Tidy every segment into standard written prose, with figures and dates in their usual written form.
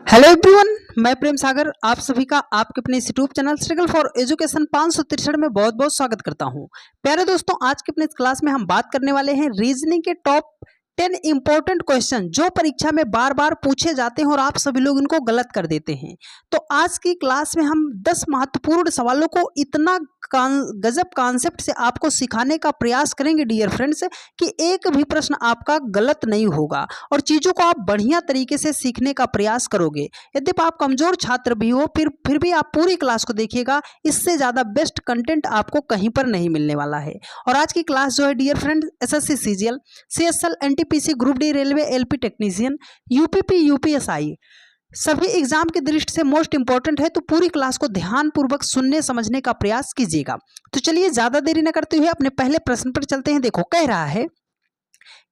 Hello everyone, मैं प्रेम सागर आप सभी का आपके अपने इस YouTube channel struggle for education 563 में बहुत बहुत स्वागत करता हूं। प्यारे दोस्तों, आज के अपने इस क्लास में हम बात करने वाले हैं रीजनिंग के टॉप 10 इंपॉर्टेंट क्वेश्चन जो परीक्षा में बार बार पूछे जाते हैं और आप सभी लोग इनको गलत कर देते हैं। तो आज की क्लास में हम 10 महत्वपूर्ण सवालों को इतना गजब कॉन्सेप्ट से आपको सिखाने का प्रयास करेंगे डियर फ्रेंड्स कि एक भी प्रश्न आपका गलत नहीं होगा और चीज़ों को आप बढ़िया तरीके से सीखने का प्रयास करोगे। यदि आप कमज़ोर छात्र भी हो फिर भी आप पूरी क्लास को देखिएगा, इससे ज़्यादा बेस्ट कंटेंट आपको कहीं पर नहीं मिलने वाला है। और आज की क्लास जो है dear friend SSC CGL, CSL, NTPC, group D, railway, LP technician, UPP, UPSI सभी एग्जाम की दृष्टि से मोस्ट इंपॉर्टेंट है। तो पूरी क्लास को ध्यानपूर्वक सुनने समझने का प्रयास कीजिएगा। तो चलिए ज़्यादा देरी न करते हुए अपने पहले प्रश्न पर चलते हैं। देखो, कह रहा है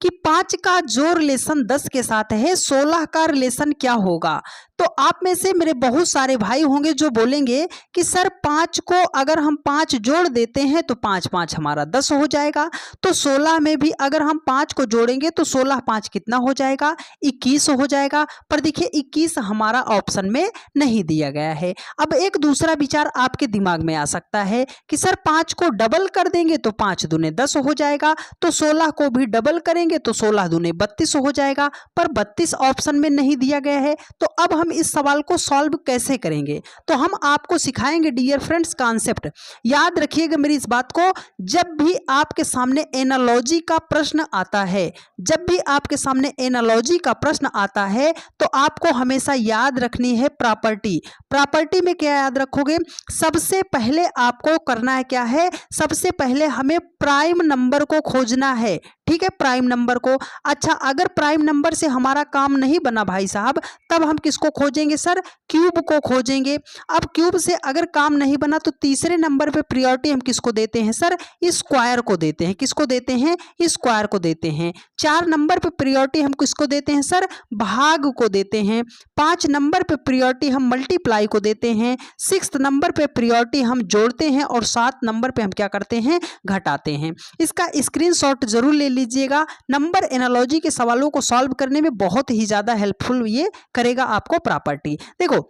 कि 5 का जो रिलेशन 10 के साथ है 16 का रिलेशन क्या होगा। तो आप में से मेरे बहुत सारे भाई होंगे जो बोलेंगे कि सर 5 को अगर हम 5 जोड़ देते हैं तो 5 5 हमारा 10 हो जाएगा। तो 16 में भी अगर हम 5 को जोड़ेंगे तो 16 5 कितना हो जाएगा, 21 हो जाएगा। पर देखिए 21 हमारा ऑप्शन में नहीं दिया गया है। अब एक दूसरा विचार आपके दिमाग में आ सकता है कि सर 5 को डबल कर देंगे तो 5 दूने 10 हो जाएगा, तो 16 को भी डबल करेंगे तो 16 दूने 32 हो जाएगा। पर 32 ऑप्शन में नहीं दिया गया है। तो अब हम इस सवाल को सॉल्व कैसे करेंगे, तो हम आपको सिखाएंगे डियर फ्रेंड्स कॉन्सेप्ट। याद रखिएगा मेरी इस बात को, जब भी आपके सामने एनालॉजी का प्रश्न आता है, जब भी आपके सामने एनालॉजी का प्रश्न आता है तो आपको हमेशा याद रखनी है प्रॉपर्टी। प्रॉपर्टी में क्या याद रखोगे, सबसे पहले आपको करना है क्या है, सबसे पहले हमें प्राइम नंबर को खोजना है। ठीक है, प्राइम नंबर को। अच्छा, अगर प्राइम नंबर से हमारा काम नहीं बना भाई साहब, तब हम किसको खोजेंगे सर, क्यूब को खोजेंगे। अब क्यूब से अगर काम नहीं बना तो तीसरे नंबर पे प्रायोरिटी हम किसको देते हैं सर, स्क्वायर को देते हैं। किसको देते हैं, स्क्वायर को देते हैं। 4 नंबर पे प्रायोरिटी हम किसको देते हैं सर, भाग को देते हैं। 5 नंबर पे प्रायोरिटी हम मल्टीप्लाई को देते हैं। 6 नंबर पे प्रायोरिटी हम जोड़ते हैं और 7 नंबर पे हम क्या करते हैं, घटाते हैं। इसका स्क्रीनशॉट जरूर ले लीजिएगा। नंबर एनालॉजी के सवालों को सॉल्व करने में बहुत ही ज्यादा हेल्पफुल ये करेगा आपको प्रॉपर्टी। देखो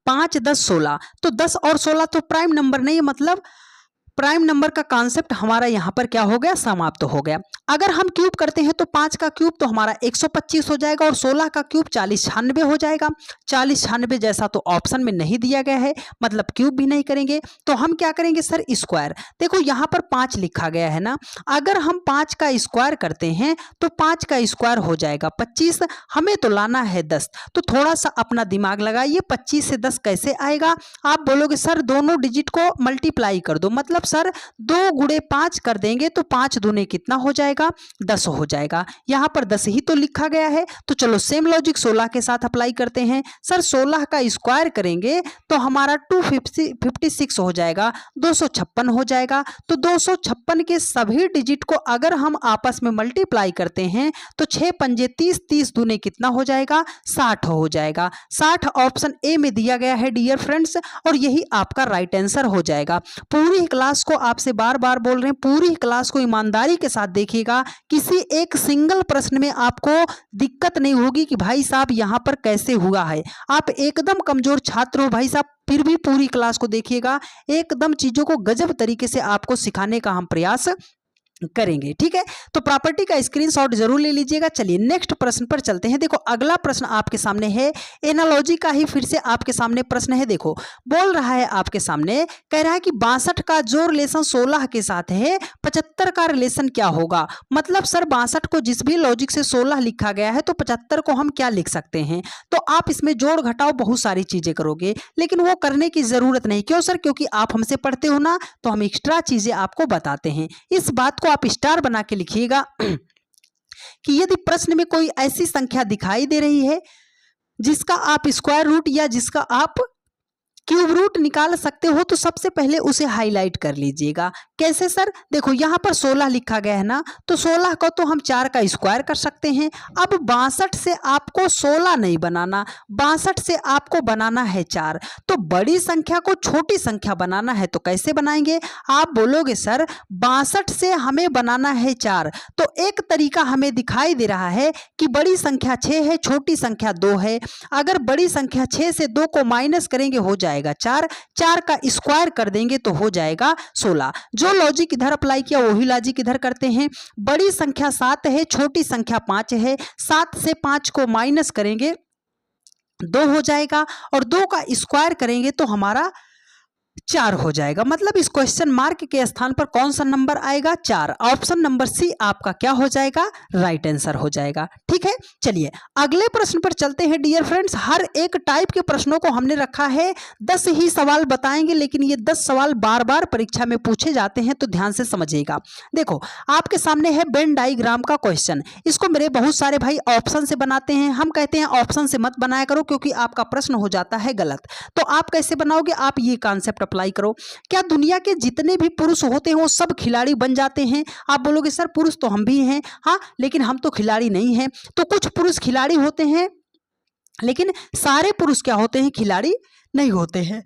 5 10 16, तो 10 और 16 तो प्राइम नंबर नहीं है, मतलब प्राइम नंबर का कॉन्सेप्ट हमारा यहां पर क्या हो गया, समाप्त हो गया। अगर हम क्यूब करते हैं तो 5 का क्यूब तो हमारा 125 हो जाएगा और 16 का क्यूब 40 96 हो जाएगा। 40 96 जैसा तो ऑप्शन में नहीं दिया गया है, मतलब क्यूब भी नहीं करेंगे। तो हम क्या करेंगे सर, स्क्वायर। देखो यहां पर 5 लिखा गया है ना, अगर हम 5 का स्क्वायर करते हैं तो 5 का स्क्वायर हो जाएगा 25। हमें तो लाना है 10, तो थोड़ा सा अपना दिमाग लगाइए। 25 से 10 कैसे आएगा, आप बोलोगे सर दोनों डिजिट को मल्टीप्लाई कर दो, मतलब सर 2 गुणे 5 कर देंगे तो 5 दूने कितना हो जाएगा, 10 हो जाएगा। यहां पर 10 ही तो लिखा गया है। तो चलो सेम लॉजिक 16 के साथ अप्लाई करते हैं। सर 16 का स्क्वायर करेंगे तो हमारा 256 हो जाएगा, 256 हो जाएगा। तो 256 के सभी डिजिट को अगर हम आपस में मल्टीप्लाई करते हैं तो 6 पंजे 30, 30 दूने कितना हो जाएगा, 60 हो जाएगा। 60 ऑप्शन ए में दिया गया है डियर फ्रेंड्स, और यही आपका राइट आंसर हो जाएगा। पूरी क्लास को आपसे बार बार बोल रहे हैं, पूरी क्लास को ईमानदारी के साथ देखिएगा। किसी एक सिंगल प्रश्न में आपको दिक्कत नहीं होगी कि भाई साहब यहां पर कैसे हुआ है। आप एकदम कमजोर छात्र हो भाई साहब, फिर भी पूरी क्लास को देखिएगा। एकदम चीजों को गजब तरीके से आपको सिखाने का हम प्रयास करेंगे। ठीक है, तो प्रॉपर्टी का स्क्रीनशॉट जरूर ले लीजिएगा। चलिए नेक्स्ट प्रश्न पर चलते हैं। देखो अगला प्रश्न आपके सामने है, एनालॉजी का ही फिर से आपके सामने प्रश्न है। देखो बोल रहा है आपके सामने, कह रहा है कि 62 का जो रिलेशन 16 के साथ है 75 का रिलेशन क्या होगा। मतलब सर 62 को जिस भी लॉजिक से 16 लिखा गया है तो 75 को हम क्या लिख सकते हैं। तो आप इसमें जोड़ घटाओ बहुत सारी चीजें करोगे, लेकिन वो करने की जरूरत नहीं। क्यों सर, क्योंकि आप हमसे पढ़ते हो ना, तो हम एक्स्ट्रा चीजें आपको बताते हैं। इस बात को आप स्टार बना के लिखिएगा कि यदि प्रश्न में कोई ऐसी संख्या दिखाई दे रही है जिसका आप स्क्वायर रूट या जिसका आप क्यूब रूट निकाल सकते हो तो सबसे पहले उसे हाईलाइट कर लीजिएगा। कैसे सर? देखो यहाँ पर 16 लिखा गया है ना, तो 16 को तो हम 4 का स्क्वायर कर सकते हैं। अब 62 से आपको 16 नहीं बनाना, 62 से आपको बनाना है 4। तो बड़ी संख्या को छोटी संख्या बनाना है तो कैसे बनाएंगे? आप बोलोगे सर 62 से हमें बनाना है 4। तो एक तरीका हमें दिखाई दे रहा है कि बड़ी संख्या 6 है, छोटी संख्या 2 है। अगर बड़ी संख्या 6 से 2 को माइनस करेंगे हो जाएगा 4, 4 का स्क्वायर कर देंगे तो हो जाएगा 16। जो लॉजिक इधर अप्लाई किया वही लॉजिक इधर करते हैं। बड़ी संख्या 7 है, छोटी संख्या 5 है, 7 से 5 को माइनस करेंगे 2 हो जाएगा और 2 का स्क्वायर करेंगे तो हमारा 4 हो जाएगा। मतलब इस क्वेश्चन मार्क के स्थान पर कौन सा नंबर आएगा? 4। ऑप्शन नंबर सी आपका क्या हो जाएगा? राइट आंसर हो जाएगा। ठीक है, चलिए अगले प्रश्न पर चलते हैं डियर फ्रेंड्स। हर एक टाइप के प्रश्नों को हमने रखा है 10 ही सवाल बताएंगे, लेकिन ये 10 सवाल बार बार परीक्षा में पूछे जाते हैं तो ध्यान से समझिएगा। देखो आपके सामने है वेन डायग्राम का क्वेश्चन। इसको मेरे बहुत सारे भाई ऑप्शन से बनाते हैं। हम कहते हैं ऑप्शन से मत बनाया करो क्योंकि आपका प्रश्न हो जाता है गलत। तो आप कैसे बनाओगे? आप ये कॉन्सेप्ट अप्लाई करो। क्या दुनिया के जितने भी पुरुष होते हैं वो सब खिलाड़ी बन जाते हैं? आप बोलोगे सर पुरुष तो हम भी हैं, हाँ, लेकिन हम तो खिलाड़ी नहीं हैं। तो कुछ पुरुष खिलाड़ी होते हैं लेकिन सारे पुरुष क्या होते हैं? खिलाड़ी नहीं होते हैं।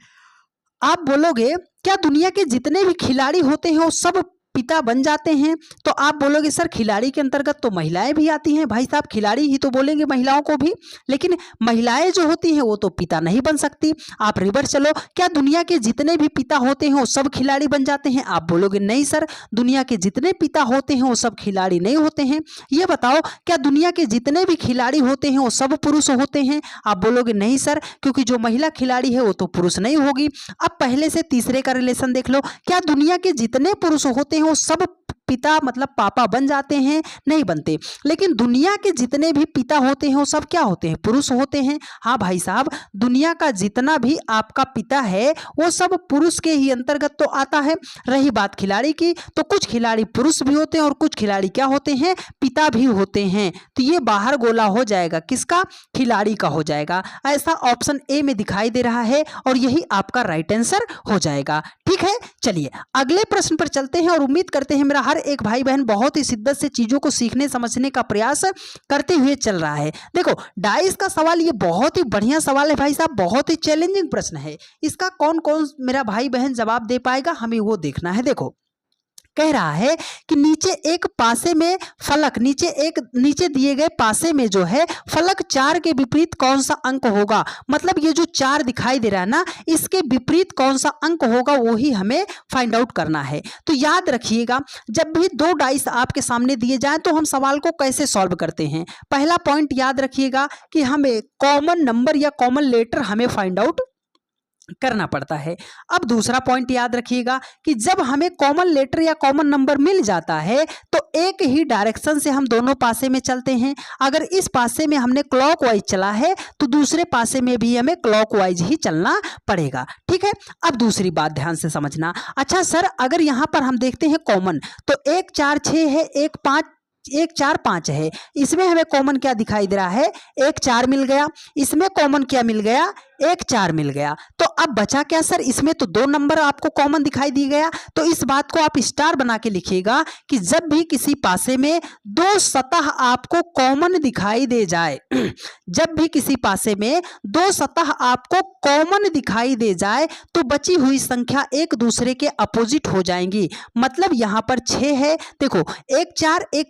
आप बोलोगे क्या दुनिया के जितने भी खिलाड़ी होते हैं वो सब पिता बन जाते हैं? तो आप बोलोगे सर खिलाड़ी के अंतर्गत तो महिलाएं भी आती हैं। भाई साहब खिलाड़ी ही तो बोलेंगे महिलाओं को भी, लेकिन महिलाएं जो होती हैं वो तो पिता नहीं बन सकती। आप रिवर्स चलो, क्या दुनिया के जितने भी पिता होते हैं वो सब खिलाड़ी बन जाते हैं? आप बोलोगे नहीं सर, दुनिया के जितने पिता होते हैं वो सब खिलाड़ी नहीं होते हैं। ये बताओ क्या दुनिया के जितने भी खिलाड़ी होते हैं वो सब पुरुष होते हैं? आप बोलोगे नहीं सर, क्योंकि जो महिला खिलाड़ी है वो तो पुरुष नहीं होगी। अब पहले से तीसरे का रिलेशन देख लो। क्या दुनिया के जितने पुरुष होते हैं वो सब पिता मतलब पापा बन जाते हैं? नहीं बनते। लेकिन दुनिया के जितने भी पिता होते हैं वो सब क्या होते हैं? पुरुष होते हैं। हाँ भाई साहब, दुनिया का जितना भी आपका पिता है वो सब पुरुष के ही अंतर्गत तो आता है। रही बात खिलाड़ी की, तो कुछ खिलाड़ी पुरुष भी होते हैं और कुछ खिलाड़ी क्या होते हैं? पिता भी होते हैं। तो ये बाहर गोला हो जाएगा किसका? खिलाड़ी का हो जाएगा। ऐसा ऑप्शन ए में दिखाई दे रहा है और यही आपका राइट आंसर हो जाएगा। ठीक है, चलिए अगले प्रश्न पर चलते हैं और उम्मीद करते हैं मेरा हर एक भाई बहन बहुत ही शिद्दत से चीजों को सीखने समझने का प्रयास करते हुए चल रहा है। देखो डाइस का सवाल ये बहुत ही बढ़िया सवाल है भाई साहब, बहुत ही चैलेंजिंग प्रश्न है। इसका कौन कौन मेरा भाई बहन जवाब दे पाएगा हमें वो देखना है। देखो कह रहा है कि नीचे एक पासे में फलक, नीचे दिए गए पासे में जो है फलक 4 के विपरीत कौन सा अंक होगा? मतलब ये जो 4 दिखाई दे रहा है ना, इसके विपरीत कौन सा अंक होगा वो ही हमें फाइंड आउट करना है। तो याद रखिएगा जब भी 2 डाइस आपके सामने दिए जाए तो हम सवाल को कैसे सॉल्व करते हैं। पहला पॉइंट याद रखिएगा कि हमें कॉमन नंबर या कॉमन लेटर हमें फाइंड आउट करना पड़ता है। अब दूसरा पॉइंट याद रखिएगा कि जब हमें कॉमन लेटर या कॉमन नंबर मिल जाता है तो एक ही डायरेक्शन से हम दोनों पासे में चलते हैं। अगर इस पासे में हमने क्लॉकवाइज चला है तो दूसरे पासे में भी हमें क्लॉकवाइज ही चलना पड़ेगा। ठीक है, अब दूसरी बात ध्यान से समझना। अच्छा सर अगर यहां पर हम देखते हैं कॉमन, तो 1 4 6 है, 1 4 5 है। इसमें हमें कॉमन क्या दिखाई दे रहा है? 1 4 मिल गया। इसमें कॉमन क्या मिल गया? 1 4 मिल गया। तो अब बचा क्या सर? इसमें तो 2 नंबर आपको कॉमन दिखाई दी गया। तो इस बात को आप स्टार बना के लिखिएगा कि जब भी किसी पासे में 2 सतह आपको कॉमन दिखाई दे जाए जब भी किसी पासे में 2 सतह आपको कॉमन दिखाई दे जाए तो बची हुई संख्या एक दूसरे के अपोजिट हो जाएंगी। मतलब यहां पर 6 है, देखो 1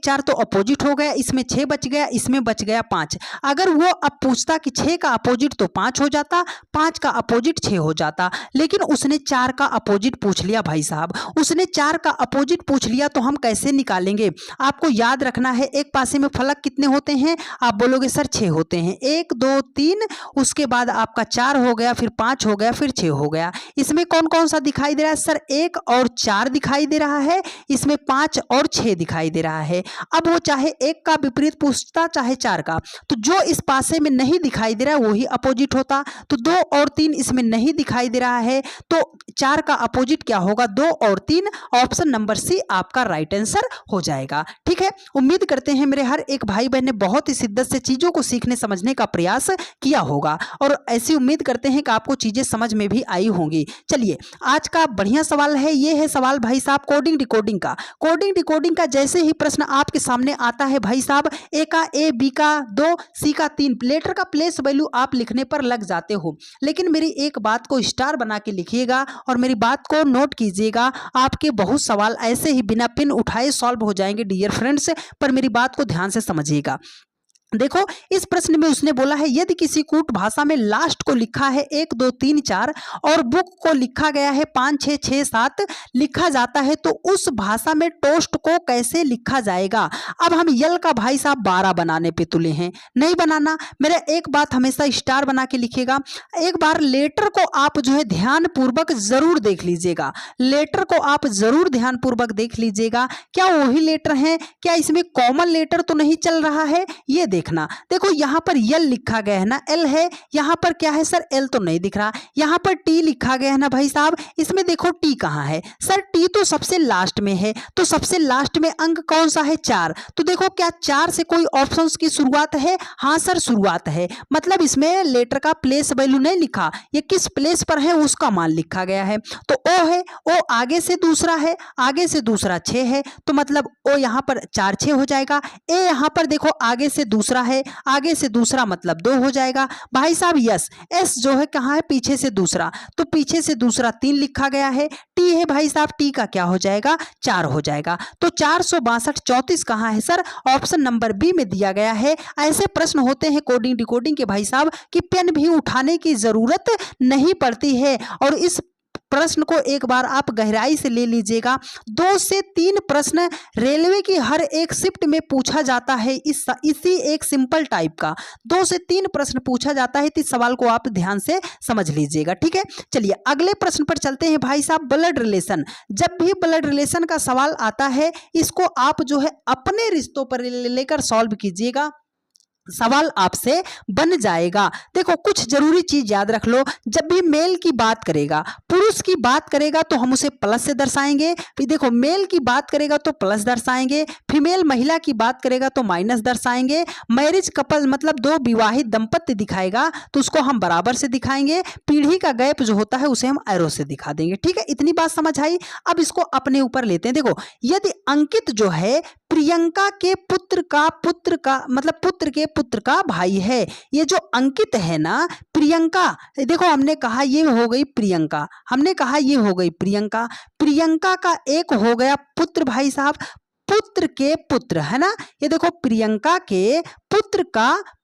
4 तो अपोजिट हो गया, इसमें 6 बच गया, इसमें बच गया 5। अगर वो अब पूछता कि 6 का अपोजिट तो 5 हो जाता, 5 का अपोजिट 6 हो जाता, लेकिन उसने 4 का अपोजिट पूछ लिया। भाई साहब उसने 4 का अपोजिट पूछ लिया तो हम कैसे निकालेंगे? आपको याद रखना है एक पासे में फलक कितने होते हैं? आप बोलोगे सर 6 होते हैं। 1 2 3, उसके बाद आपका 4 हो गया, फिर 5 हो गया, फिर 6 हो गया। इसमें कौन कौन सा दिखाई दे रहा है सर? 1 और 4 दिखाई दे रहा है, इसमें 5 और 6 दिखाई दे रहा है। अब वो चाहे 1 का विपरीत पूछता चाहे 4 का, तो जो इस पासे में नहीं दिखाई दे रहा है वही अपोजिट होता। तो 2 और 3 इसमें नहीं दिखाई दे रहा है, तो 4 का अपोजिट क्या होगा, 2 और 3। ऑप्शन नंबर सी आपका राइट आंसर हो जाएगा। ठीक है, उम्मीद करते हैं मेरे हर एक भाई बहन ने बहुत ही शिद्दत से चीजों को सीखने समझने का प्रयास किया होगा, और ऐसी उम्मीद करते हैं कि आपको चीजें समझ में भी आई होंगी। चलिए, आज का बढ़िया सवाल है, ये है सवाल भाई साहब कोडिंग डिकोडिंग का। कोडिंग डिकोडिंग का जैसे ही प्रश्न आपके सामने आता है भाई साहब, ए का ए, बी का 2, सी का 3, लेटर का प्लेस वैल्यू आप लिखने पर लग जाते हो, लेकिन मेरी एक बात को स्टार बना के लिखिएगा और मेरी बात को नोट कीजिएगा। आपके बहुत सवाल ऐसे ही बिना पिन उठाए सॉल्व हो जाएंगे डियर फ्रेंड्स, पर मेरी बात को ध्यान से समझिएगा। देखो, इस प्रश्न में उसने बोला है यदि किसी कूट भाषा में लास्ट को लिखा है 1 2 3 4 और बुक को लिखा गया है 5 6 6 7 लिखा जाता है, तो उस भाषा में टोस्ट को कैसे लिखा जाएगा। अब हम यल का भाई साहब 12 बनाने पे तुले हैं, नहीं बनाना। मेरा एक बात हमेशा स्टार बना के लिखिएगा। एक बार लेटर को आप जो है ध्यान पूर्वक जरूर देख लीजिएगा, लेटर को आप जरूर ध्यान पूर्वक देख लीजिएगा। क्या वही लेटर है, क्या इसमें कॉमन लेटर तो नहीं चल रहा है, ये देखना। देखो यहाँ पर यल लिखा गया है ना, एल है, यहाँ पर क्या है सर, एल तो नहीं दिख रहा। यहाँ पर टी लिखा गया है ना भाई साहब, इसमें देखो टी कहाँ है सर, टी तो सबसे लास्ट में है, तो सबसे लास्ट में अंक कौन सा है, 4। तो देखो क्या 4 से कोई ऑप्शंस की शुरुआत है, हाँ सर शुरुआत है, मतलब इसमें लेटर का प्लेस वैल्यू नहीं लिखा, ये किस प्लेस पर है उसका मान लिखा गया है। तो ओ है, ओ आगे से दूसरा है, आगे से दूसरा 6 है, तो मतलब ओ यहाँ पर 4 6 हो जाएगा। ए यहाँ पर देखो आगे से दूसरा है, आगे से दूसरा मतलब 2 हो जाएगा भाई साहब। यस, एस जो है कहाँ है, पीछे से दूसरा, तो पीछे से दूसरा 3 लिखा गया है। टी है भाई साहब, टी का क्या हो जाएगा, 4 हो जाएगा। तो 462 34 कहाँ है सर, ऑप्शन नंबर बी में दिया गया है। ऐसे प्रश्न होते हैं कोडिंग डिकोडिंग के भाई साहब कि पेन भी उठाने की जरूरत नहीं पड़ती है, और इस प्रश्न को एक बार आप गहराई से ले लीजिएगा। 2 से 3 प्रश्न रेलवे की हर एक शिफ्ट में पूछा जाता है, इसी एक सिंपल टाइप का 2 से 3 प्रश्न पूछा जाता है, तो इस सवाल को आप ध्यान से समझ लीजिएगा। ठीक है, चलिए अगले प्रश्न पर चलते हैं भाई साहब। ब्लड रिलेशन, जब भी ब्लड रिलेशन का सवाल आता है, इसको आप जो है अपने रिश्तों पर लेकर सॉल्व कीजिएगा, सवाल आपसे बन जाएगा। देखो कुछ जरूरी चीज याद रख लो, जब भी मेल की बात करेगा, पुरुष की बात करेगा तो हम उसे प्लस से दर्शाएंगे, फिर देखो मेल की बात करेगा तो प्लस दर्शाएंगे, फीमेल महिला की बात करेगा तो माइनस दर्शाएंगे, मैरिज कपल मतलब 2 विवाहित दंपत्ति दिखाएगा तो उसको हम बराबर से दिखाएंगे, पीढ़ी का गैप जो होता है उसे हम एरो से दिखा देंगे। ठीक है, इतनी बात समझ आई। अब इसको अपने ऊपर लेते हैं। देखो, यदि अंकित जो है प्रियंका के पुत्र का मतलब पुत्र के पुत्र का भाई है, ये जो अंकित है ना, प्रियंका, देखो हमने कहा ये हो गई प्रियंका, हमने कहा ये हो गई प्रियंका, प्रियंका का एक हो गया पुत्र भाई साहब, पुत्र के पुत्र है ना, ये देखो प्रियंका के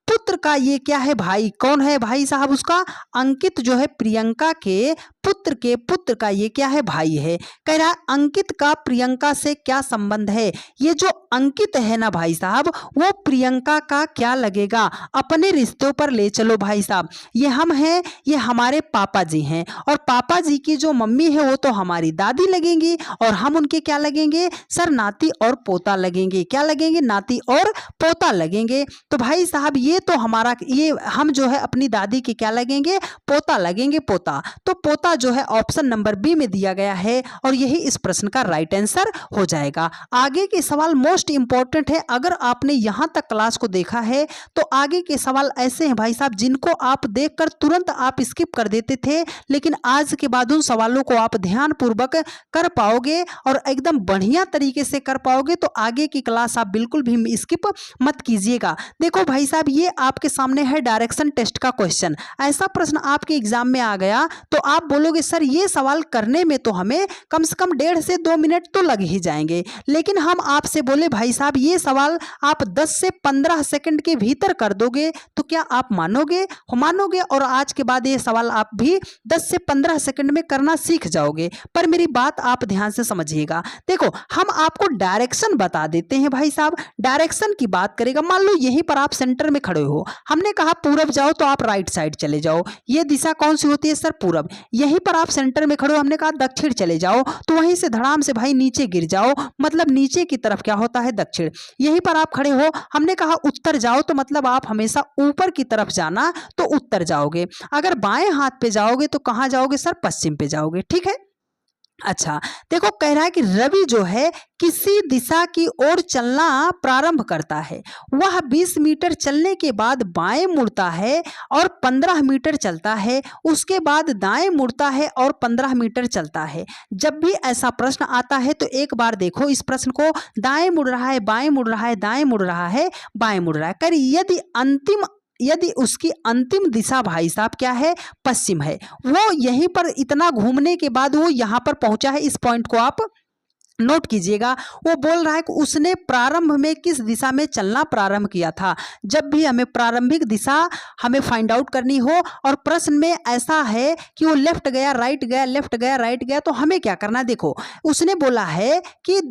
पुत्र का ये क्या है भाई, कौन है भाई साहब उसका, अंकित जो है प्रियंका के पुत्र का ये क्या है, भाई है। कह रहा है अंकित का प्रियंका से क्या संबंध है, ये जो अंकित है ना भाई साहब, वो प्रियंका का क्या लगेगा, अपने रिश्तों पर ले चलो भाई साहब। ये हम हैं, ये हमारे पापा जी हैं, और पापा जी की जो मम्मी है वो तो हमारी दादी लगेंगी, और हम उनके क्या लगेंगे सर, नाती और पोता लगेंगे। क्या लगेंगे, नाती और पोता लगेंगे। तो भाई साहब ये तो हमारा, ये हम जो है अपनी दादी के क्या लगेंगे, पोता लगेंगे, पोता। तो पोता जो है ऑप्शन नंबर बी में दिया गया है, और यही इस प्रश्न का राइट आंसर हो जाएगा। आगे के सवाल मोस्ट इंपॉर्टेंट है, अगर आपने यहां तक क्लास को देखा है तो आगे के सवाल ऐसे हैं भाई साहब जिनको आप देखकर तुरंत आप स्किप कर देते थे, लेकिन आज के बाद उन सवालों को आप ध्यान पूर्वक कर पाओगे और एकदम बढ़िया तरीके से कर पाओगे, तो आगे की क्लास आप बिल्कुल भी स्किप मत कीजिएगा। देखो भाई साहब, ये आपके सामने है डायरेक्शन टेस्ट का क्वेश्चन। ऐसा प्रश्न आपके एग्जाम में आ गया तो आप बोलोगे सर ये सवाल करने में तो हमें कम से कम 1.5 से 2 मिनट तो लग ही जाएंगे, लेकिन हम आपसे बोले भाई साहब ये सवाल आप 10 से 15 सेकंड के भीतर कर दोगे, तो क्या आप मानोगे? और आज के बाद ये सवाल आप भी 10 से 15 सेकंड में करना सीख जाओगे। पर मेरी बात आप ध्यान से समझिएगा। देखो हम आपको डायरेक्शन बता देते हैं भाई साहब, डायरेक्शन की बात करेगा, मान लो यहीं पर आप सेंटर में खड़े खड़े हो, हमने कहा पूरब जाओ तो आप राइट साइड चले जाओ। ये दिशा कौन सी होती है सर? पूरब। यहीं पर आप सेंटर में खड़े हो, हमने कहा दक्षिण चले जाओ, तो वहीं से धड़ाम से भाई नीचे गिर जाओ, मतलब नीचे की तरफ क्या होता है? दक्षिण। यहीं पर आप खड़े हो, हमने कहा उत्तर जाओ, तो मतलब आप हमेशा ऊपर की तरफ जाना, तो उत्तर जाओगे। अगर बाएं हाथ पे जाओगे तो कहां जाओगे सर? पश्चिम पे जाओगे। ठीक है। अच्छा, देखो कह रहा है कि रवि जो है किसी दिशा की ओर चलना प्रारंभ करता है। वह 20 मीटर चलने के बाद बाएं मुड़ता है और 15 मीटर चलता है, उसके बाद दाएं मुड़ता है और 15 मीटर चलता है। जब भी ऐसा प्रश्न आता है तो एक बार देखो इस प्रश्न को, दाएं मुड़ रहा है, बाएं मुड़ रहा है, दाएं मुड़ रहा है, बाएं मुड़ रहा है। कर यदि उसकी अंतिम दिशा भाई साहब क्या है? पश्चिम है। वो यहीं पर इतना घूमने के बाद वो यहां पर पहुंचा है। इस पॉइंट को आप नोट कीजिएगा। वो बोल रहा है कि उसने प्रारंभ में किस दिशा में चलना प्रारंभ किया था। जब भी हमें प्रारंभिक दिशा हमें फाइंड आउट करनी हो और प्रश्न में ऐसा है कि वो लेफ्ट गया, राइट गया, लेफ्ट गया, राइट गया, तो हमें क्या करना? देखो उसने बोला है कि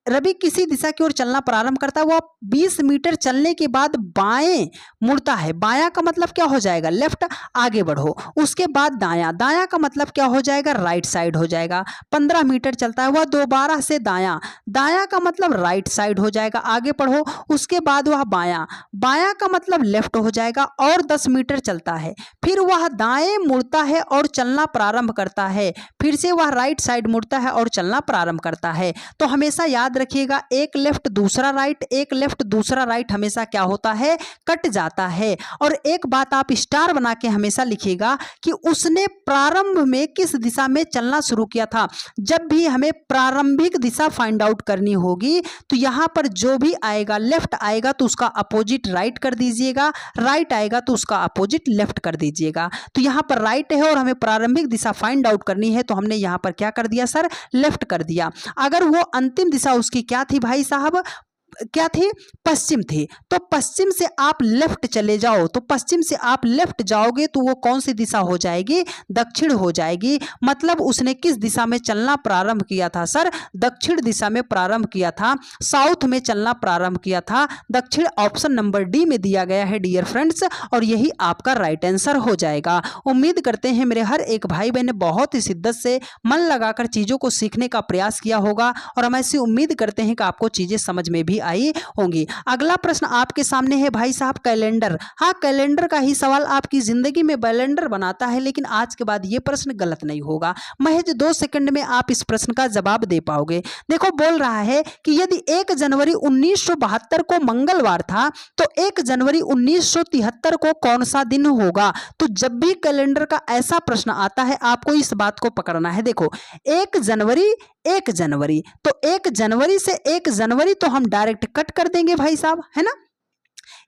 रवि किसी दिशा की ओर चलना प्रारंभ करता है, वो 20 मीटर चलने के बाद बाएं मुड़ता है। बायां का मतलब क्या हो जाएगा? लेफ्ट, आगे बढ़ो। उसके बाद दायां, दायां का मतलब क्या हो जाएगा? राइट साइड हो जाएगा। 15 मीटर चलता है वह दोबारा से दायां, दायां का मतलब राइट साइड हो जाएगा, आगे बढ़ो। उसके बाद वह बायां, बायां का मतलब लेफ्ट हो जाएगा और 10 मीटर चलता है। फिर वह दाएं मुड़ता है और चलना प्रारंभ करता है, फिर से वह राइट साइड मुड़ता है और चलना प्रारंभ करता है। तो हमेशा याद रखिएगा, एक लेफ्ट दूसरा राइट, एक लेफ्ट दूसरा राइट हमेशा क्या होता है? कट जाता है। और एक बात आप स्टार बना के हमेशा लिखिएगा कि उसने प्रारंभ में किस दिशा में चलना शुरू किया था। जब भी हमें प्रारंभिक दिशा फाइंड आउट करनी होगी तो यहां पर जो भी आएगा, लेफ्ट आएगा तो उसका अपोजिट राइट कर दीजिएगा, राइट आएगा तो उसका अपोजिट लेफ्ट कर दीजिएगा। तो यहां पर राइट है और हमें प्रारंभिक दिशा फाइंड आउट करनी है, तो हमने यहां पर क्या कर दिया सर? लेफ्ट कर दिया। अगर वो अंतिम दिशा उसकी क्या थी भाई साहब? क्या थी? पश्चिम थी। तो पश्चिम से आप लेफ्ट चले जाओ, तो पश्चिम से आप लेफ्ट जाओगे तो वो कौन सी दिशा हो जाएगी? दक्षिण हो जाएगी। मतलब उसने किस दिशा में चलना प्रारंभ किया था सर? दक्षिण दिशा में प्रारंभ किया था, साउथ में चलना प्रारंभ किया था। दक्षिण ऑप्शन नंबर डी में दिया गया है डियर फ्रेंड्स, और यही आपका राइट आंसर हो जाएगा। उम्मीद करते हैं मेरे हर एक भाई बहन ने बहुत ही शिद्दत से मन लगाकर चीजों को सीखने का प्रयास किया होगा, और हम ऐसी उम्मीद करते हैं कि आपको चीजें समझ में भी आई होंगी। अगला प्रश्न आपके सामने है भाई साहब कैलेंडर। हाँ, कैलेंडर का ही सवाल आपकी जिंदगी में कैलेंडर बनाता है, लेकिन आज के बाद यह प्रश्न गलत नहीं होगा। महज 2 सेकंड में आप इस प्रश्न का जवाब दे पाओगे। देखो बोल रहा है कि यदि 1 जनवरी 1972 को मंगलवार था तो 1 जनवरी 1973 को कौन सा दिन होगा? तो जब भी कैलेंडर का ऐसा प्रश्न आता है आपको इस बात को पकड़ना है। देखो 1 जनवरी, 1 जनवरी, तो 1 जनवरी से 1 जनवरी तो हम डायरेक्ट कट कर देंगे भाई साहब, है ना।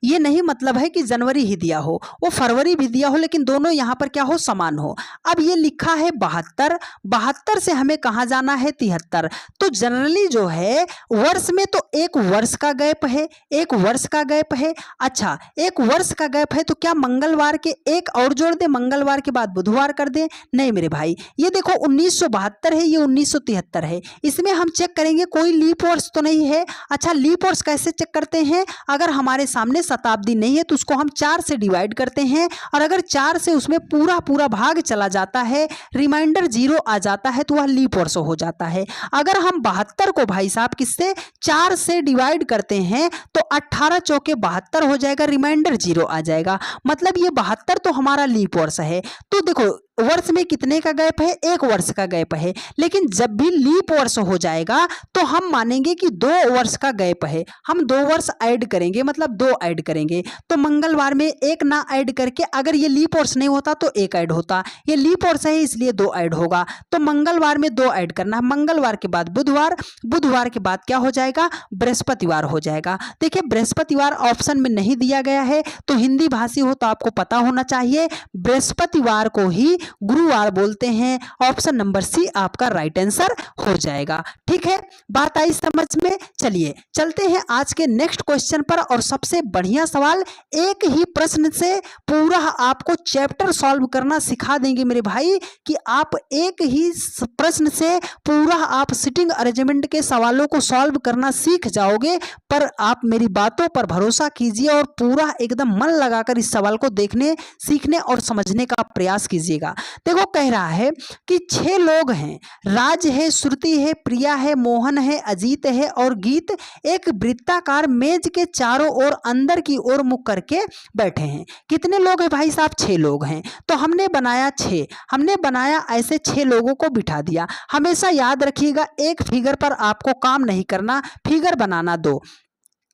ये नहीं मतलब है कि जनवरी ही दिया हो, वो फरवरी भी दिया हो, लेकिन दोनों यहां पर क्या हो? समान हो। अब ये लिखा है 72, 72 से हमें कहां जाना है? 73। तो जनरली जो है वर्ष में तो 1 वर्ष का गैप है, 1 वर्ष का गैप है। अच्छा 1 वर्ष का गैप है तो क्या मंगलवार के 1 और जोड़ दे, मंगलवार के बाद बुधवार कर दे? नहीं मेरे भाई, ये देखो 1972 है, ये 1973 है। इसमें हम चेक करेंगे कोई लीप वर्ष तो नहीं है। अच्छा लीप वर्ष कैसे चेक करते हैं? अगर हमारे सामने शताब्दी नहीं है तो उसको हम 4 से डिवाइड करते हैं, और अगर 4 से उसमें पूरा पूरा भाग चला जाता है, रिमाइंडर 0 आ जाता है, तो वह लीप वर्ष हो जाता है। अगर हम 72 को भाई साहब किससे 4 से डिवाइड करते हैं तो 18 चौके 72 हो जाएगा, रिमाइंडर 0 आ जाएगा। मतलब ये 72 तो हमारा लीप वर्ष है। तो देखो वर्ष में कितने का गैप है? 1 वर्ष का गैप है। लेकिन जब भी लीप वर्ष हो जाएगा तो हम मानेंगे कि 2 वर्ष का गैप है, हम 2 वर्ष ऐड करेंगे, मतलब 2 ऐड करेंगे। तो मंगलवार में 1 ना ऐड करके, अगर ये लीप वर्ष नहीं होता तो 1 ऐड होता, ये लीप वर्ष है इसलिए 2 ऐड होगा। तो मंगलवार में 2 ऐड करना है, मंगलवार के बाद बुधवार, बुधवार के बाद क्या हो जाएगा? बृहस्पतिवार हो जाएगा। देखिए बृहस्पतिवार ऑप्शन में नहीं दिया गया है, तो हिंदी भाषी हो तो आपको पता होना चाहिए बृहस्पतिवार को ही गुरुवार बोलते हैं। ऑप्शन नंबर सी आपका राइट आंसर हो जाएगा। ठीक है, बात आई समझ में। चलिए चलते हैं आज के नेक्स्ट क्वेश्चन पर। और सबसे बढ़िया सवाल, एक ही प्रश्न से पूरा आपको चैप्टर सॉल्व करना सिखा देंगे मेरे भाई, कि आप एक ही प्रश्न से पूरा आप सिटिंग अरेंजमेंट के सवालों को सॉल्व करना सीख जाओगे। पर आप मेरी बातों पर भरोसा कीजिए और पूरा एकदम मन लगाकर इस सवाल को देखने, सीखने और समझने का प्रयास कीजिएगा। देखो कह रहा है कि 6 लोग हैं, राज है, श्रुति है, प्रिया है, मोहन है, अजीत है और गीत एक वृत्ताकार मेज के चारों ओर अंदर की ओर मुख करके बैठे हैं। कितने लोग हैं भाई साहब? 6 लोग हैं। तो हमने बनाया 6, हमने बनाया ऐसे 6 लोगों को बिठा दिया। हमेशा याद रखिएगा, एक फिगर पर आपको काम नहीं करना, फिगर बनाना 2।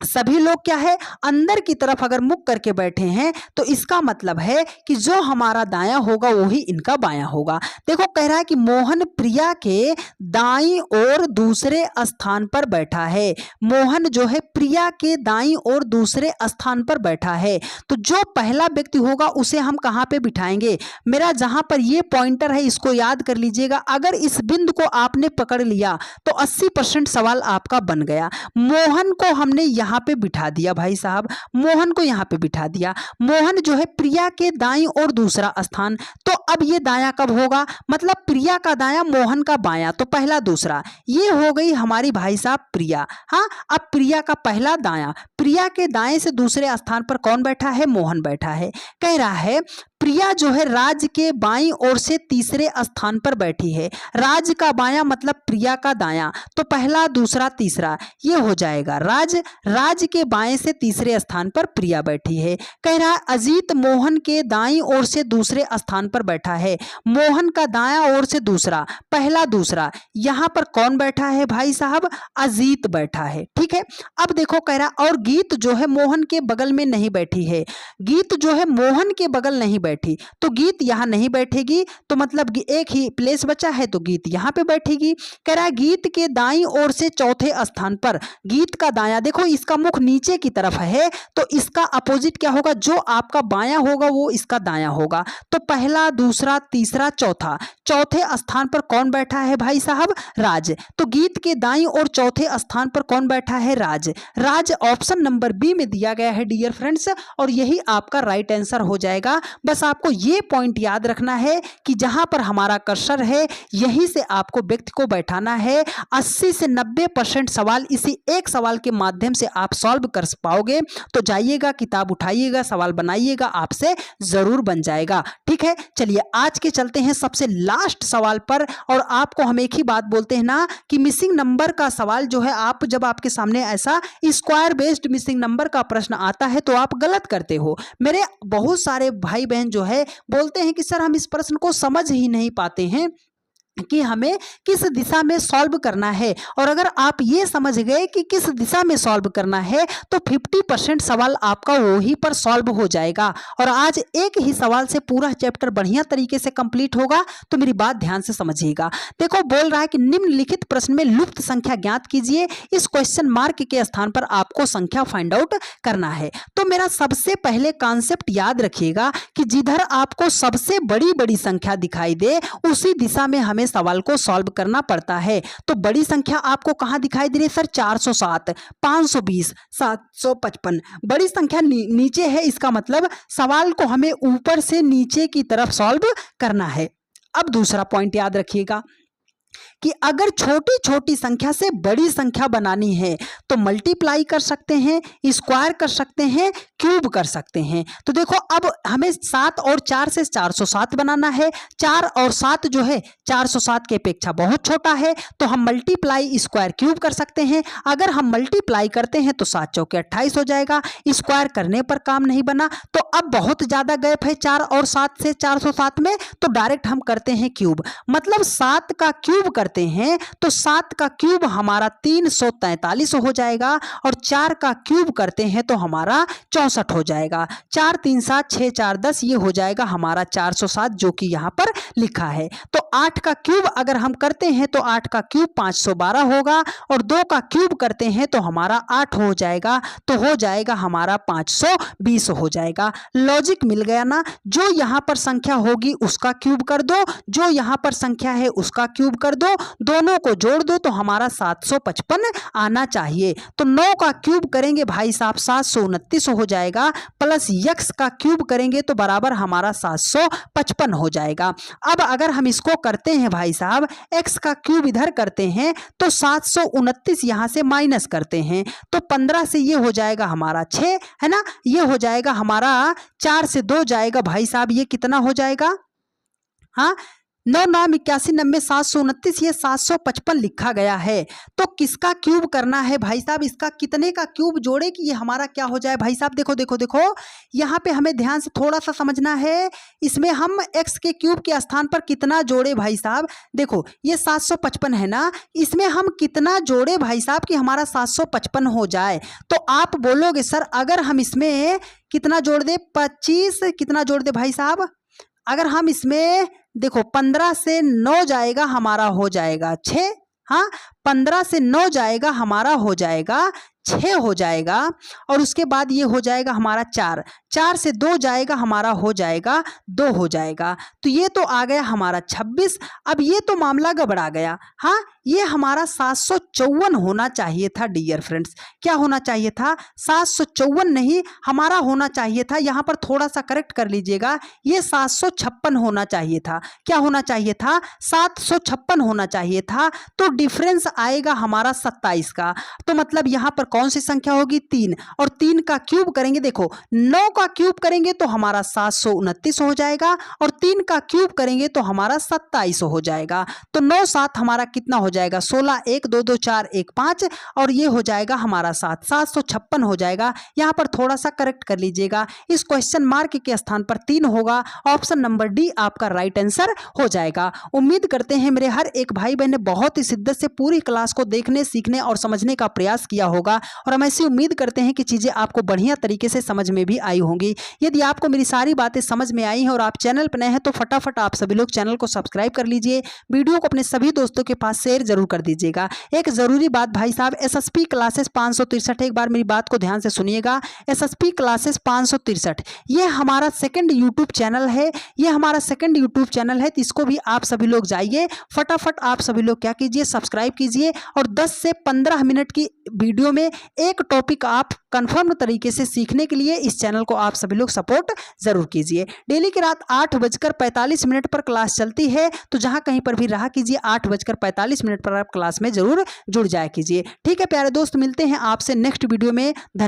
सभी लोग क्या है, अंदर की तरफ अगर मुख करके बैठे हैं तो इसका मतलब है कि जो हमारा दायां होगा वही इनका बायां होगा। देखो कह रहा है कि मोहन प्रिया के दाईं ओर दूसरे स्थान पर बैठा है। मोहन जो है प्रिया के दाईं ओर दूसरे स्थान पर बैठा है। तो जो पहला व्यक्ति होगा उसे हम कहां पे बिठाएंगे? मेरा जहां पर ये पॉइंटर है इसको याद कर लीजिएगा। अगर इस बिंदु को आपने पकड़ लिया तो 80% सवाल आपका बन गया। मोहन को हमने यहां पे बिठा दिया भाई साहब, मोहन को यहां पे बिठा दिया। मोहन जो है प्रिया के दाईं ओर दूसरा स्थान। तो अब ये दायां कब होगा? मतलब प्रिया का दायां, मोहन का बायां। तो पहला दूसरा, ये हो गई हमारी भाई साहब प्रिया। हाँ, अब प्रिया का पहला दायां, प्रिया के दाएं से दूसरे स्थान पर कौन बैठा है? मोहन बैठा है। कह रहा है प्रिया जो है राज के बाईं ओर से तीसरे स्थान पर बैठी है। राज का बायां मतलब प्रिया का दायां। तो पहला दूसरा तीसरा ये हो जाएगा राज। राज के बाएं से तीसरे स्थान पर प्रिया बैठी है। कह रहा है अजीत मोहन के दाईं ओर से दूसरे स्थान पर बैठा है। मोहन का दायां ओर से दूसरा, पहला दूसरा, यहां पर कौन बैठा है भाई साहब? अजीत बैठा है। ठीक है, अब देखो कह रहा और गीत जो है मोहन के बगल में नहीं बैठी है। गीत जो है मोहन के बगल नहीं बैठी, तो गीत यहां नहीं बैठेगी। तो मतलब एक ही प्लेस बचा है तो गीत यहां पे बैठेगी। कह रहा है गीत के दाईं ओर से चौथे स्थान पर, गीत का दायां, देखो इसका मुख नीचे की तरफ है तो इसका अपोजिट क्या होगा? जो आपका बायां होगा वो इसका दायां होगा। तो पहला दूसरा तीसरा चौथा, चौथे स्थान पर कौन बैठा है भाई साहब? राज। तो गीत के दाईं ओर चौथे स्थान पर कौन बैठा है? राज। राज ऑप्शन नंबर बी में दिया गया है डियर फ्रेंड्स, और यही आपका राइट आंसर हो जाएगा। बस आपको ये पॉइंट याद रखना है कि जहां पर हमारा कर्सर है यहीं से आपको व्यक्ति को बैठाना है। 80 से 90% सवाल इसी एक सवाल के माध्यम से आप सॉल्व कर पाओगे। तो जाइएगा, किताब उठाइएगा, सवाल बनाइएगा, आपसे जरूर बन जाएगा। ठीक है, चलिए आज के चलते हैं सबसे लास्ट सवाल पर। और आपको हम एक ही बात बोलते हैं ना कि मिसिंग नंबर का सवाल जो है, आप जब आपके सामने ऐसा स्क्वायर बेस्ड मिसिंग नंबर का प्रश्न आता है तो आप गलत करते हो। मेरे बहुत सारे भाई बहन जो है बोलते हैं कि सर हम इस प्रश्न को समझ ही नहीं पाते हैं कि हमें किस दिशा में सॉल्व करना है। और अगर आप ये समझ गए कि किस दिशा में सॉल्व करना है तो 50% सवाल आपका वही पर सॉल्व हो जाएगा। और आज एक ही सवाल से पूरा चैप्टर बढ़िया तरीके से कंप्लीट होगा। तो मेरी बात ध्यान से समझिएगा। देखो बोल रहा है कि निम्नलिखित प्रश्न में लुप्त संख्या ज्ञात कीजिए। इस क्वेश्चन मार्क के स्थान पर आपको संख्या फाइंड आउट करना है। तो मेरा सबसे पहले कॉन्सेप्ट याद रखिएगा कि जिधर आपको सबसे बड़ी बड़ी संख्या दिखाई दे उसी दिशा में हमें सवाल को सॉल्व करना पड़ता है। तो बड़ी संख्या आपको कहां दिखाई दे रही है? सर 407, 520, 755। बड़ी संख्या नीचे है, इसका मतलब सवाल को हमें ऊपर से नीचे की तरफ सॉल्व करना है। अब दूसरा पॉइंट याद रखिएगा कि अगर छोटी छोटी संख्या से बड़ी संख्या बनानी है तो मल्टीप्लाई कर सकते हैं, स्क्वायर कर सकते हैं, क्यूब कर सकते हैं। तो देखो अब हमें 7 और 4 से 407 बनाना है। 4 और 7 जो है 407 की अपेक्षा बहुत छोटा है, तो हम मल्टीप्लाई स्क्वायर क्यूब कर सकते हैं। अगर हम मल्टीप्लाई करते हैं तो 7 चौके 28 हो जाएगा। स्क्वायर करने पर काम नहीं बना। तो अब बहुत ज्यादा गैप है 4 और 7 से 407 में, तो डायरेक्ट हम करते हैं क्यूब। मतलब 7 का क्यूब करते हैं तो 7 का क्यूब हमारा 343 हो जाएगा। और 4 का क्यूब करते हैं तो हमारा 64 हो जाएगा। 4 3 7 6 4 10 ये हो जाएगा हमारा 407 जो कि यहां पर लिखा है। तो 8 का क्यूब अगर हम करते हैं तो 8 का क्यूब 512 होगा और 2 का क्यूब करते हैं तो हमारा 8 हो जाएगा, तो हो जाएगा हमारा 520 हो जाएगा। लॉजिक मिल गया ना। जो यहाँ पर संख्या होगी उसका क्यूब कर दो, जो यहाँ पर संख्या है उसका क्यूब कर दो, दोनों को जोड़ दो तो हमारा 755 आना चाहिए। तो 9 का क्यूब करेंगे भाई साहब 729 हो जाएगा, प्लस x का क्यूब करेंगे तो बराबर हमारा 755 हो जाएगा। अब अगर हम इसको करते हैं भाई साहब, x का क्यूब इधर करते हैं तो 729 यहां से माइनस करते हैं तो 15 से ये हो जाएगा हमारा 6 है ना, ये हो जाएगा हमारा 4 से 2 जाएगा भाई साहब, ये कितना हो जाएगा, हाँ 9 9 81 90 729, ये 755 लिखा गया है। तो किसका क्यूब करना है भाई साहब, इसका कितने का क्यूब जोड़े कि ये हमारा क्या हो जाए भाई साहब। देखो देखो देखो, यहाँ पे हमें ध्यान से थोड़ा सा समझना है। इसमें हम x के क्यूब के स्थान पर कितना जोड़े भाई साहब। देखो ये 755 है ना, इसमें हम कितना जोड़े भाई साहब कि हमारा 755 हो जाए। तो आप बोलोगे सर अगर हम इसमें कितना जोड़ दे, 25 कितना जोड़ दे भाई साहब। अगर हम इसमें देखो 15 से 9 जाएगा हमारा हो जाएगा 6, हाँ 15 से 9 जाएगा हमारा हो जाएगा 6 हो जाएगा, और उसके बाद ये हो जाएगा हमारा 4, 4 से 2 जाएगा हमारा हो जाएगा 2 हो जाएगा। तो ये तो आ गया हमारा 26। अब ये तो मामला गड़बड़ा गया, हाँ ये हमारा 754 होना चाहिए था डियर फ्रेंड्स। क्या होना चाहिए था, 754 नहीं, हमारा होना चाहिए था, यहाँ पर थोड़ा सा करेक्ट कर लीजिएगा, ये 756 होना चाहिए था। क्या होना चाहिए था, 756 होना चाहिए था। तो डिफरेंस आएगा हमारा 27 का। तो मतलब यहाँ पर कौन सी संख्या होगी, 3, और 3 का क्यूब करेंगे, देखो 9 का क्यूब करेंगे तो हमारा 729 हो जाएगा, और 3 का क्यूब करेंगे तो हमारा 27 हो जाएगा। तो 9 7 हमारा कितना हो जाएगा, 16, 1 2 2 4 1 5, और ये हो जाएगा हमारा 756 हो जाएगा। यहाँ पर थोड़ा सा करेक्ट कर लीजिएगा, इस क्वेश्चन मार्क के स्थान पर 3 होगा, ऑप्शन नंबर डी आपका राइट आंसर हो जाएगा। उम्मीद करते हैं मेरे हर एक भाई बहन ने बहुत ही शिद्दत से पूरी क्लास को देखने, सीखने और समझने का प्रयास किया होगा, और हम ऐसी उम्मीद करते हैं कि चीजें आपको बढ़िया तरीके से समझ में भी आई होंगी। यदि आपको मेरी सारी बातें समझ में आई हैं और आप चैनल पर नए हैं तो फटाफट आप सभी लोग चैनल को सब्सक्राइब कर लीजिए, वीडियो को अपने सभी दोस्तों के पास शेयर जरूर कर दीजिएगा। एक जरूरी बात भाई साहब, एसएसपी क्लासेस 563, एक बार मेरी बात को ध्यान से सुनिएगा, एसएसपी क्लासेस 563 ये हमारा सेकंड यूट्यूब चैनल है, ये हमारा सेकंड यूट्यूब चैनल है, तो इसको भी आप सभी लोग जाइए फटाफट, आप सभी लोग क्या कीजिए, सब्सक्राइब कीजिए, और 10 से 15 मिनट की वीडियो में एक टॉपिक आप कंफर्म तरीके से सीखने के लिए इस चैनल को आप सभी लोग सपोर्ट जरूर कीजिए। डेली की रात 8:45 पर क्लास चलती है, तो जहां कहीं पर भी रहा कीजिए 8:45 पर आप क्लास में जरूर जुड़ जाया कीजिए। ठीक है प्यारे दोस्त, मिलते हैं आपसे नेक्स्ट वीडियो में। धन्यवाद।